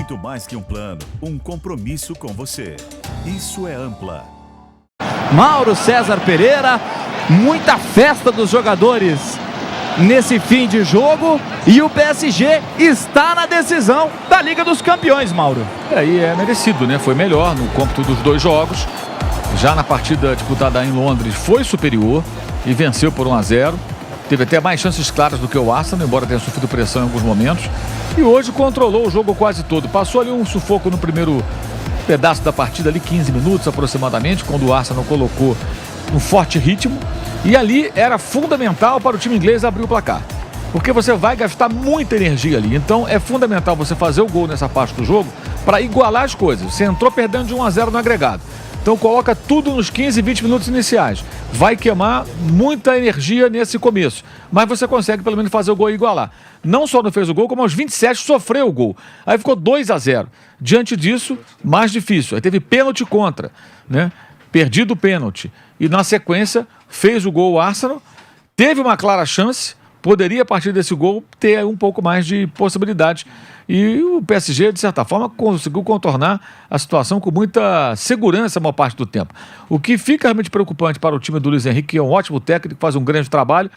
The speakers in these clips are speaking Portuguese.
muito mais que um plano, um compromisso com você. Isso é Ampla. Mauro César Pereira, muita festa dos jogadores nesse fim de jogo e o PSG está na decisão da Liga dos Campeões, Mauro. E é merecido, né? Foi melhor no cômputo dos dois jogos. Já na partida disputada em Londres foi superior e venceu por 1-0. Teve até mais chances claras do que o Arsenal, embora tenha sofrido pressão em alguns momentos. E hoje controlou o jogo quase todo. Passou ali um sufoco no primeiro pedaço da partida, ali 15 minutos aproximadamente, quando o Arsenal colocou um forte ritmo. E ali era fundamental para o time inglês abrir o placar. Porque você vai gastar muita energia ali. Então é fundamental você fazer o gol nessa parte do jogo para igualar as coisas. Você entrou perdendo de 1-0 no agregado. Então coloca tudo nos 15, 20 minutos iniciais. Vai queimar muita energia nesse começo. Mas você consegue pelo menos fazer o gol e igualar. Não só não fez o gol, como aos 27 sofreu o gol. Aí ficou 2-0. Diante disso, mais difícil. Aí teve pênalti contra, né? Perdido o pênalti. E na sequência, fez o gol o Arsenal. Teve uma clara chance. Poderia, a partir desse gol, ter um pouco mais de possibilidade. E o PSG, de certa forma, conseguiu contornar a situação com muita segurança a maior parte do tempo. O que fica realmente preocupante para o time do Luiz Henrique, que é um ótimo técnico, faz um grande trabalho,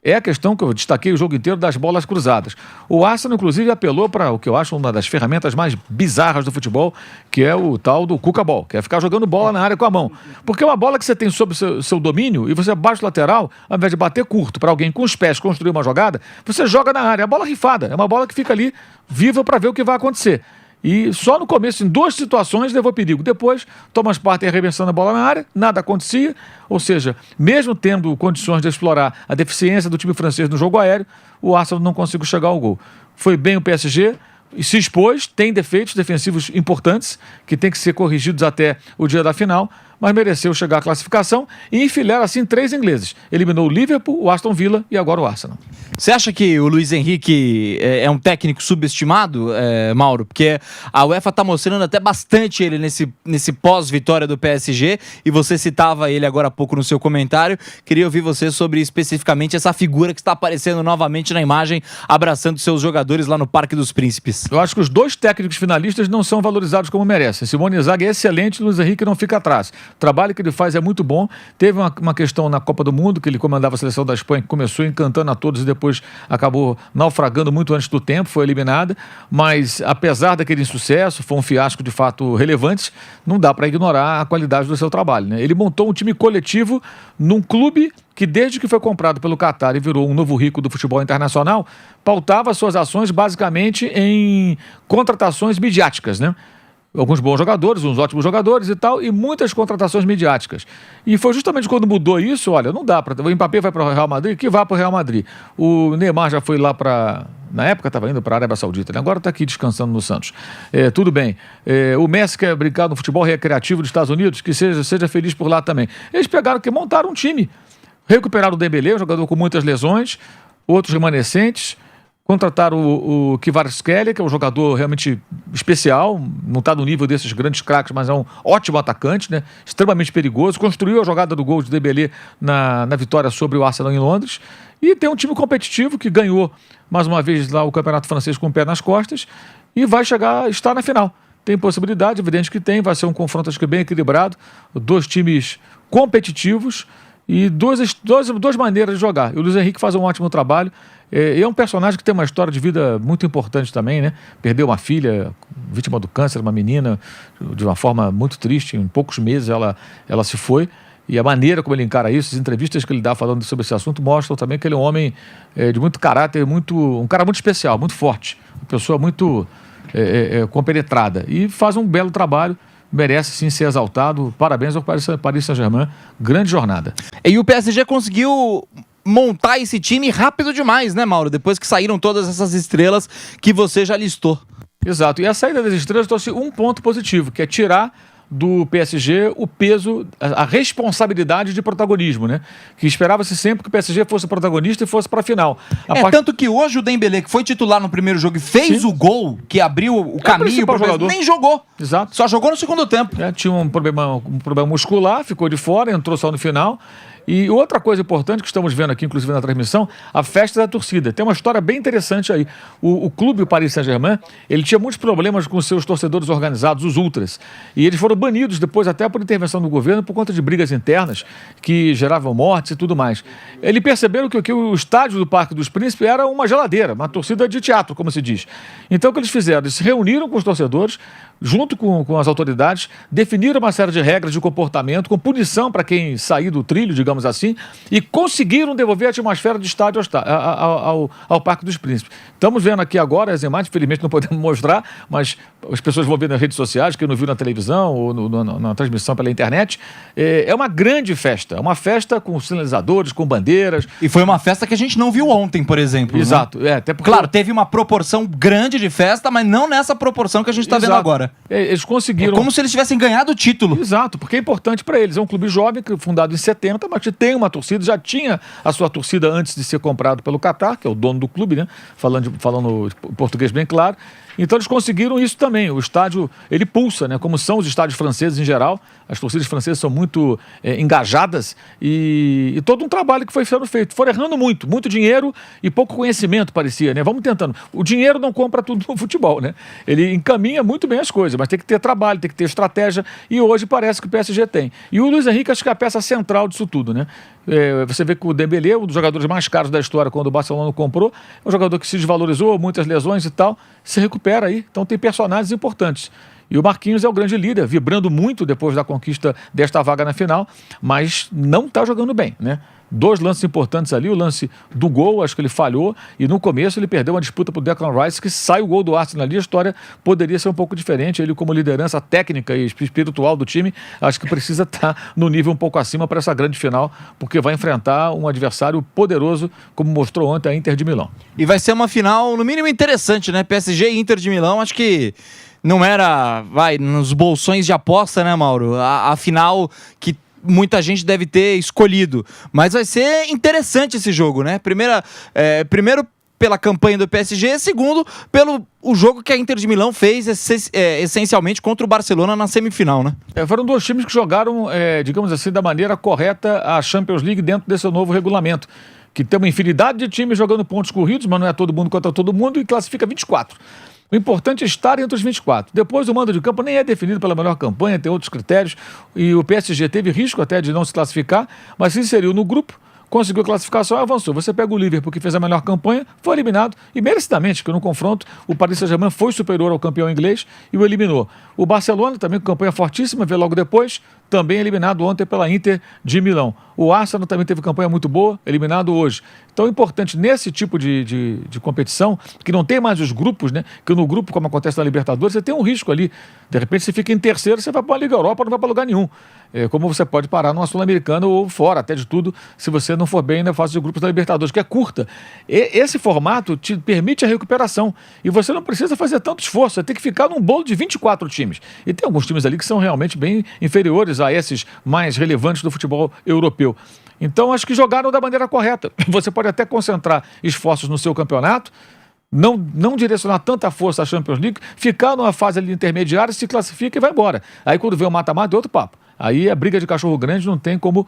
é a questão que eu destaquei o jogo inteiro das bolas cruzadas. O Arsenal, inclusive, apelou para o que eu acho uma das ferramentas mais bizarras do futebol, que é o tal do Cuca Ball, que é ficar jogando bola na área com a mão. Porque é uma bola que você tem sob seu domínio e você baixa o lateral, ao invés de bater curto para alguém com os pés construir uma jogada, você joga na área. É a bola rifada, é uma bola que fica ali viva para ver o que vai acontecer. E só no começo, em 2 situações, levou perigo. Depois, Thomas Partey arremessando a bola na área, nada acontecia. Ou seja, mesmo tendo condições de explorar a deficiência do time francês no jogo aéreo, o Arsenal não conseguiu chegar ao gol. Foi bem o PSG e se expôs, tem defeitos defensivos importantes, que tem que ser corrigidos até o dia da final, mas mereceu chegar à classificação e enfileira assim 3 ingleses. Eliminou o Liverpool, o Aston Villa e agora o Arsenal. Você acha que o Luiz Henrique é um técnico subestimado, Mauro? Porque a UEFA está mostrando até bastante ele nesse pós-vitória do PSG e você citava ele agora há pouco no seu comentário. Queria ouvir você sobre especificamente essa figura que está aparecendo novamente na imagem, abraçando seus jogadores lá no Parque dos Príncipes. Eu acho que os 2 técnicos finalistas não são valorizados como merecem. Simone Inzaghi é excelente, Luiz Henrique não fica atrás. O trabalho que ele faz é muito bom. Teve uma questão na Copa do Mundo, que ele comandava a seleção da Espanha, que começou encantando a todos e depois acabou naufragando muito antes do tempo, foi eliminada. Mas, apesar daquele insucesso, foi um fiasco de fato relevante, não dá para ignorar a qualidade do seu trabalho, né? Ele montou um time coletivo num clube que, desde que foi comprado pelo Qatar e virou um novo rico do futebol internacional, pautava suas ações basicamente em contratações midiáticas, né? Alguns bons jogadores, uns ótimos jogadores e tal, e muitas contratações midiáticas. E foi justamente quando mudou isso, olha, não dá para... O Mbappé vai para o Real Madrid, que vá para o Real Madrid. O Neymar já foi lá para... Na época estava indo para a Arábia Saudita, né? Agora está aqui descansando no Santos. Tudo bem. O Messi quer brincar no futebol recreativo dos Estados Unidos, que seja feliz por lá também. Eles pegaram que montaram um time. Recuperaram o Dembélé, um jogador com muitas lesões, outros remanescentes. Contrataram o Kvaratskhelia, que é um jogador realmente especial, não está no nível desses grandes craques, mas é um ótimo atacante, né? Extremamente perigoso. Construiu a jogada do gol de Dembélé na vitória sobre o Arsenal em Londres. E tem um time competitivo que ganhou, mais uma vez, lá o Campeonato Francês com o pé nas costas e vai estar na final. Tem possibilidade, evidente que tem, vai ser um confronto acho que bem equilibrado, 2 times competitivos e duas maneiras de jogar. E o Luiz Henrique faz um ótimo trabalho. É um personagem que tem uma história de vida muito importante também, né? Perdeu uma filha, vítima do câncer, uma menina, de uma forma muito triste. Em poucos meses ela se foi. E a maneira como ele encara isso, as entrevistas que ele dá falando sobre esse assunto, mostram também que ele é um homem de muito caráter, um cara muito especial, muito forte. Uma pessoa muito compenetrada. E faz um belo trabalho. Merece sim ser exaltado. Parabéns ao Paris Saint-Germain. Grande jornada. E o PSG conseguiu montar esse time rápido demais, né, Mauro? Depois que saíram todas essas estrelas que você já listou. Exato. E a saída das estrelas trouxe um ponto positivo, que é tirar do PSG o peso, a responsabilidade de protagonismo, né? Que esperava-se sempre que o PSG fosse protagonista e fosse para a final. Tanto que hoje o Dembélé, que foi titular no primeiro jogo e fez o gol, que abriu o caminho para o jogador, nem jogou. Exato. Só jogou no segundo tempo. Tinha um problema muscular, ficou de fora, entrou só no final. E outra coisa importante que estamos vendo aqui, inclusive na transmissão, a festa da torcida. Tem uma história bem interessante aí. O clube, o Paris Saint-Germain, ele tinha muitos problemas com seus torcedores organizados, os ultras. E eles foram banidos depois até por intervenção do governo por conta de brigas internas que geravam mortes e tudo mais. Eles perceberam que o estádio do Parque dos Príncipes era uma geladeira, uma torcida de teatro, como se diz. Então o que eles fizeram? Eles se reuniram com os torcedores, junto com as autoridades, definiram uma série de regras de comportamento, com punição para quem sair do trilho, digamos assim, e conseguiram devolver a atmosfera do estádio ao Parque dos Príncipes. Estamos vendo aqui agora as imagens, infelizmente não podemos mostrar, mas as pessoas vão ver nas redes sociais, quem não viu na televisão ou na transmissão pela internet. É uma grande festa, é uma festa com sinalizadores, com bandeiras. E foi uma festa que a gente não viu ontem, por exemplo. Exato. Né? Até porque... Claro, teve uma proporção grande de festa, mas não nessa proporção que a gente está vendo agora. Eles conseguiram... É como se eles tivessem ganhado o título. Exato, porque é importante para eles. É um clube jovem, fundado em 70, mas que tem uma torcida, já tinha a sua torcida antes de ser comprado pelo Qatar, que é o dono do clube, né? Falando português bem claro. Então eles conseguiram isso também. O estádio, ele pulsa, né? Como são os estádios franceses em geral. As torcidas francesas são muito engajadas e todo um trabalho que foi sendo feito. Foram errando muito dinheiro e pouco conhecimento, parecia, né? Vamos tentando. O dinheiro não compra tudo no futebol, né? Ele encaminha muito bem as coisas, mas tem que ter trabalho, tem que ter estratégia, e hoje parece que o PSG tem. E o Luiz Henrique acho que é a peça central disso tudo, né? Você vê que o Dembélé, um dos jogadores mais caros da história quando o Barcelona comprou, é um jogador que se desvalorizou, muitas lesões e tal, se recupera aí, então tem personagens importantes. E o Marquinhos é o grande líder, vibrando muito depois da conquista desta vaga na final, mas não está jogando bem, né? 2 lances importantes ali, o lance do gol, acho que ele falhou, e no começo ele perdeu uma disputa para o Declan Rice, que sai o gol do Arsenal ali, a história poderia ser um pouco diferente, ele como liderança técnica e espiritual do time, acho que precisa estar no nível um pouco acima para essa grande final, porque vai enfrentar um adversário poderoso, como mostrou ontem a Inter de Milão. E vai ser uma final, no mínimo, interessante, né? PSG e Inter de Milão, acho que não era, nos bolsões de aposta, né, Mauro? A final que muita gente deve ter escolhido. Mas vai ser interessante esse jogo, né? Primeiro pela campanha do PSG, segundo pelo o jogo que a Inter de Milão fez essencialmente contra o Barcelona na semifinal, né? Foram 2 times que jogaram, digamos assim, da maneira correta a Champions League dentro desse novo regulamento, que tem uma infinidade de times jogando pontos corridos, mas não é todo mundo contra todo mundo, e classifica 24. O importante é estar entre os 24. Depois o mando de campo nem é definido pela melhor campanha, tem outros critérios, e o PSG teve risco até de não se classificar, mas se inseriu no grupo, conseguiu a classificação e avançou. Você pega o Liverpool, que fez a melhor campanha, foi eliminado, e merecidamente, porque no confronto o Paris Saint-Germain foi superior ao campeão inglês e o eliminou. O Barcelona, também com campanha fortíssima, veio logo depois, também eliminado ontem pela Inter de Milão. O Arsenal também teve campanha muito boa, eliminado hoje. Então é importante nesse tipo de competição, que não tem mais os grupos, né? Que no grupo, como acontece na Libertadores, você tem um risco ali. De repente você fica em terceiro, você vai para a Liga Europa, não vai para lugar nenhum. Como você pode parar numa Sul-Americana ou fora, até de tudo, se você não for bem na fase de grupos da Libertadores, que é curta. Esse formato te permite a recuperação. E você não precisa fazer tanto esforço, você tem que ficar num bolo de 24 times. E tem alguns times ali que são realmente bem inferiores a esses mais relevantes do futebol europeu. Então, acho que jogaram da maneira correta. Você pode até concentrar esforços no seu campeonato, não direcionar tanta força à Champions League, ficar numa fase ali intermediária, se classifica e vai embora. Aí quando vem o mata-mata é outro papo. Aí a briga de cachorro grande não tem como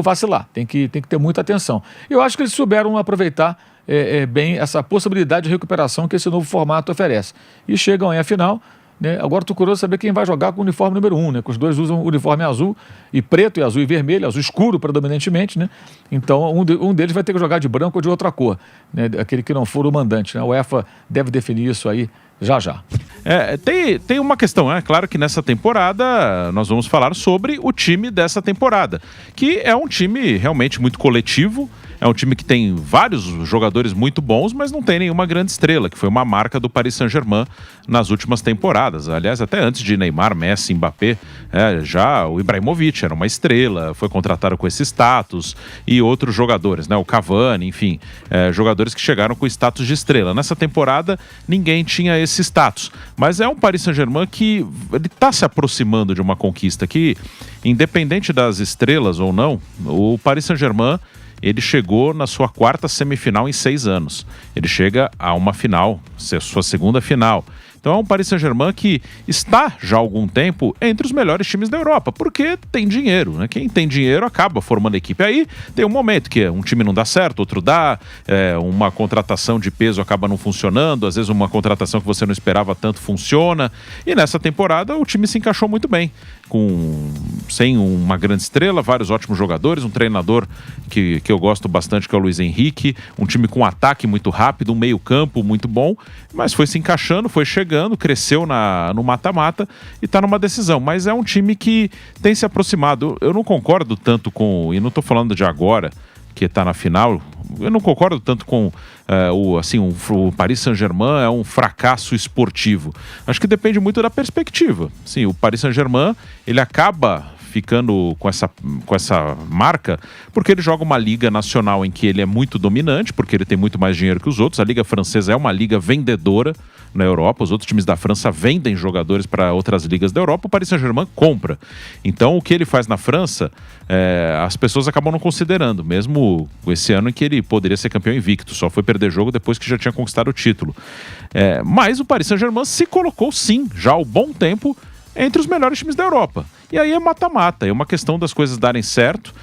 vacilar, tem que ter muita atenção. Eu acho que eles souberam aproveitar bem essa possibilidade de recuperação que esse novo formato oferece. E chegam aí à final, né? Agora estou curioso saber quem vai jogar com o uniforme número 1, né? Que os dois usam o uniforme azul e preto, e azul e vermelho, azul escuro predominantemente, né? Então um deles vai ter que jogar de branco ou de outra cor, né? Aquele que não for o mandante, né? A UEFA deve definir isso aí já. Tem uma questão, é claro que nessa temporada nós vamos falar sobre o time dessa temporada, que é um time realmente muito coletivo. É um time que tem vários jogadores muito bons, mas não tem nenhuma grande estrela, que foi uma marca do Paris Saint-Germain nas últimas temporadas. Aliás, até antes de Neymar, Messi, Mbappé, já o Ibrahimovic era uma estrela, foi contratado com esse status, e outros jogadores, né? O Cavani, enfim, jogadores que chegaram com status de estrela. Nessa temporada, ninguém tinha esse status. Mas é um Paris Saint-Germain que ele está se aproximando de uma conquista que, independente das estrelas ou não, o Paris Saint-Germain ele chegou na sua 4ª semifinal em 6 anos. Ele chega a uma final, sua 2ª final. Então é um Paris Saint-Germain que está já há algum tempo entre os melhores times da Europa, porque tem dinheiro, né? Quem tem dinheiro acaba formando equipe. Aí tem um momento que um time não dá certo, outro dá, uma contratação de peso acaba não funcionando, às vezes uma contratação que você não esperava tanto funciona, e nessa temporada o time se encaixou muito bem, sem uma grande estrela, vários ótimos jogadores, um treinador que eu gosto bastante, que é o Luiz Henrique, um time com ataque muito rápido, um meio campo muito bom, mas foi se encaixando, foi chegando, cresceu no mata-mata e está numa decisão, mas é um time que tem se aproximado. Eu não concordo tanto e não estou falando de agora, que está na final, eu não concordo tanto com o Paris Saint-Germain é um fracasso esportivo. Acho que depende muito da perspectiva. Sim, o Paris Saint-Germain, ele acaba ficando com essa marca, porque ele joga uma liga nacional em que ele é muito dominante, porque ele tem muito mais dinheiro que os outros. A liga francesa é uma liga vendedora na Europa, os outros times da França vendem jogadores para outras ligas da Europa, o Paris Saint-Germain compra. Então o que ele faz na França, as pessoas acabam não considerando, mesmo esse ano em que ele poderia ser campeão invicto, só foi perder jogo depois que já tinha conquistado o título. Mas o Paris Saint-Germain se colocou sim, já há um bom tempo, entre os melhores times da Europa. E aí é mata-mata, é uma questão das coisas darem certo,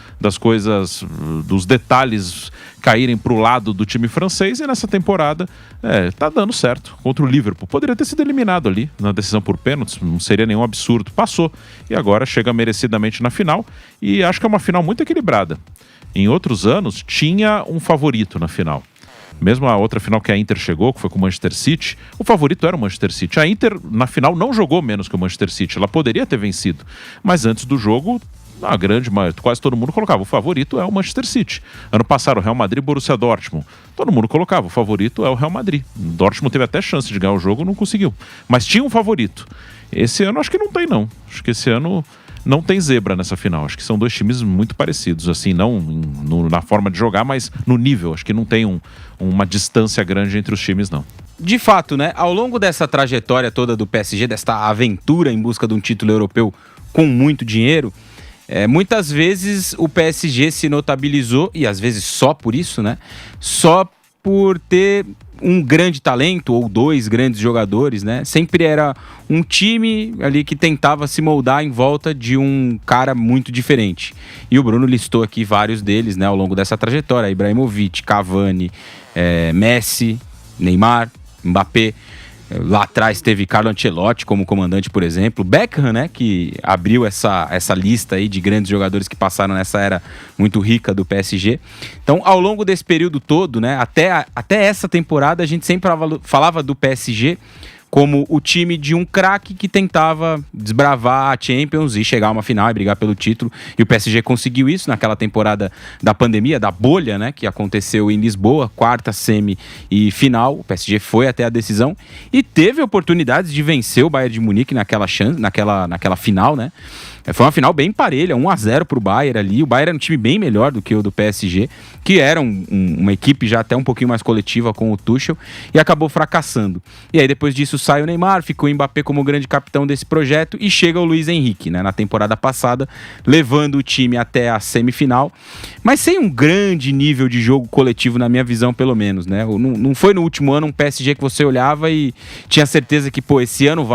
dos detalhes caírem para o lado do time francês, e nessa temporada tá dando certo contra o Liverpool. Poderia ter sido eliminado ali na decisão por pênaltis, não seria nenhum absurdo. Passou, e agora chega merecidamente na final, e acho que é uma final muito equilibrada. Em outros anos, tinha um favorito na final. Mesmo a outra final que a Inter chegou, que foi com o Manchester City, o favorito era o Manchester City. A Inter, na final, não jogou menos que o Manchester City. Ela poderia ter vencido. Mas antes do jogo, quase todo mundo colocava o favorito é o Manchester City. Ano passado, o Real Madrid e Borussia Dortmund. Todo mundo colocava o favorito é o Real Madrid. O Dortmund teve até chance de ganhar o jogo, não conseguiu. Mas tinha um favorito. Esse ano acho que não tem, não. Acho que esse ano não tem zebra nessa final. Acho que são dois times muito parecidos, assim, não na forma de jogar, mas no nível. Acho que não tem uma distância grande entre os times, não. De fato, né? Ao longo dessa trajetória toda do PSG, desta aventura em busca de um título europeu com muito dinheiro, muitas vezes o PSG se notabilizou, e às vezes só por isso, né? Só por ter um grande talento ou dois grandes jogadores, né? Sempre era um time ali que tentava se moldar em volta de um cara muito diferente. E o Bruno listou aqui vários deles, né, ao longo dessa trajetória: Ibrahimovic, Cavani, Messi, Neymar, Mbappé. Lá atrás teve Carlo Ancelotti como comandante, por exemplo. Beckham, né, que abriu essa lista aí de grandes jogadores que passaram nessa era muito rica do PSG. Então, ao longo desse período todo, né, até essa temporada, a gente sempre falava do PSG como o time de um craque que tentava desbravar a Champions e chegar a uma final e brigar pelo título. E o PSG conseguiu isso naquela temporada da pandemia, da bolha, né, que aconteceu em Lisboa, quarta, semi e final. O PSG foi até a decisão e teve oportunidades de vencer o Bayern de Munique naquela final, né? Foi uma final bem parelha, 1-0 pro Bayern ali. O Bayern era um time bem melhor do que o do PSG, que era uma equipe já até um pouquinho mais coletiva com o Tuchel, e acabou fracassando. E aí depois disso sai o Neymar, ficou o Mbappé como grande capitão desse projeto, e chega o Luiz Henrique, né, na temporada passada, levando o time até a semifinal, mas sem um grande nível de jogo coletivo, na minha visão, pelo menos, né? Não foi no último ano um PSG que você olhava e tinha certeza que, esse ano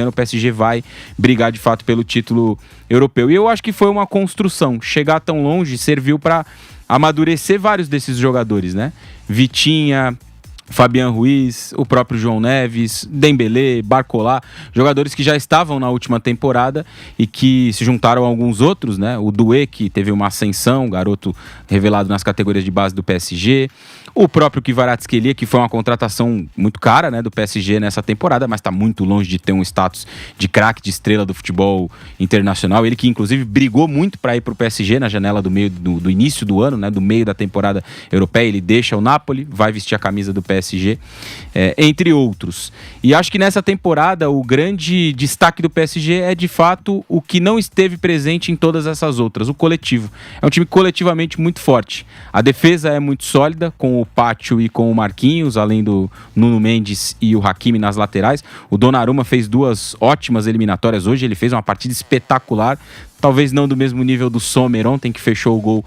o PSG vai brigar de fato pelo título europeu. E eu acho que foi uma construção. Chegar tão longe serviu para amadurecer vários desses jogadores, né? Vitinha, Fabian Ruiz, o próprio João Neves, Dembélé, Barcola, jogadores que já estavam na última temporada e que se juntaram a alguns outros, né? O Doué, que teve uma ascensão, garoto revelado nas categorias de base do PSG. O próprio Kvaratskhelia, que foi uma contratação muito cara, né, do PSG nessa temporada, mas está muito longe de ter um status de craque, de estrela do futebol internacional. Ele que, inclusive, brigou muito para ir para o PSG na janela do início do ano, né, do meio da temporada europeia. Ele deixa o Napoli, vai vestir a camisa do PSG, entre outros. E acho que nessa temporada o grande destaque do PSG é, de fato, o que não esteve presente em todas essas outras, o coletivo. É um time coletivamente muito forte. A defesa é muito sólida, com o Pátio e com o Marquinhos, além do Nuno Mendes e o Hakimi nas laterais. O Donnarumma fez 2 ótimas eliminatórias hoje, ele fez uma partida espetacular, talvez não do mesmo nível do Sommer ontem, que fechou o gol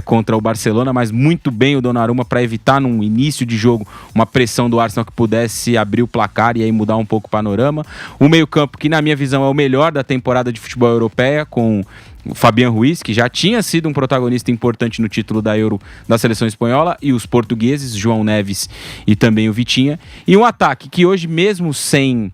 contra o Barcelona, mas muito bem o Donnarumma para evitar num início de jogo uma pressão do Arsenal que pudesse abrir o placar e aí mudar um pouco o panorama. O meio-campo, que na minha visão é o melhor da temporada de futebol europeia, com o Fabián Ruiz, que já tinha sido um protagonista importante no título da Euro da seleção espanhola, e os portugueses, João Neves e também o Vitinha. E um ataque que hoje, mesmo sem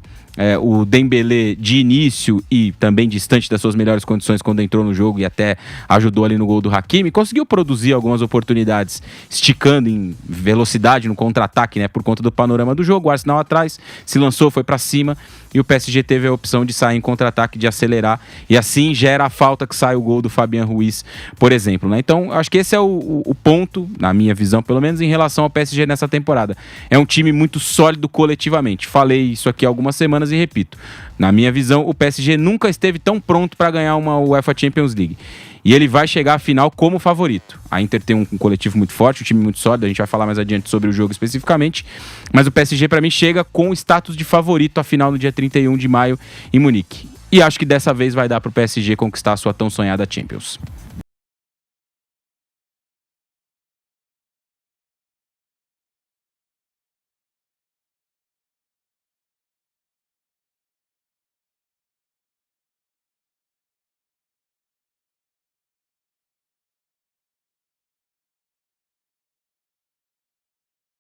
o Dembélé de início e também distante das suas melhores condições quando entrou no jogo e até ajudou ali no gol do Hakimi, conseguiu produzir algumas oportunidades, esticando em velocidade no contra-ataque, né, por conta do panorama do jogo. O Arsenal atrás se lançou, foi para cima, e o PSG teve a opção de sair em contra-ataque, de acelerar, e assim gera a falta que sai o gol do Fabián Ruiz, por exemplo, né? Então, acho que esse é o ponto, na minha visão, pelo menos em relação ao PSG nessa temporada. É um time muito sólido coletivamente. Falei isso aqui há algumas semanas e repito. Na minha visão, o PSG nunca esteve tão pronto para ganhar uma UEFA Champions League. E ele vai chegar à final como favorito. A Inter tem um coletivo muito forte, um time muito sólido, a gente vai falar mais adiante sobre o jogo especificamente, mas o PSG para mim chega com o status de favorito à final no dia 31 de maio em Munique. E acho que dessa vez vai dar para o PSG conquistar a sua tão sonhada Champions.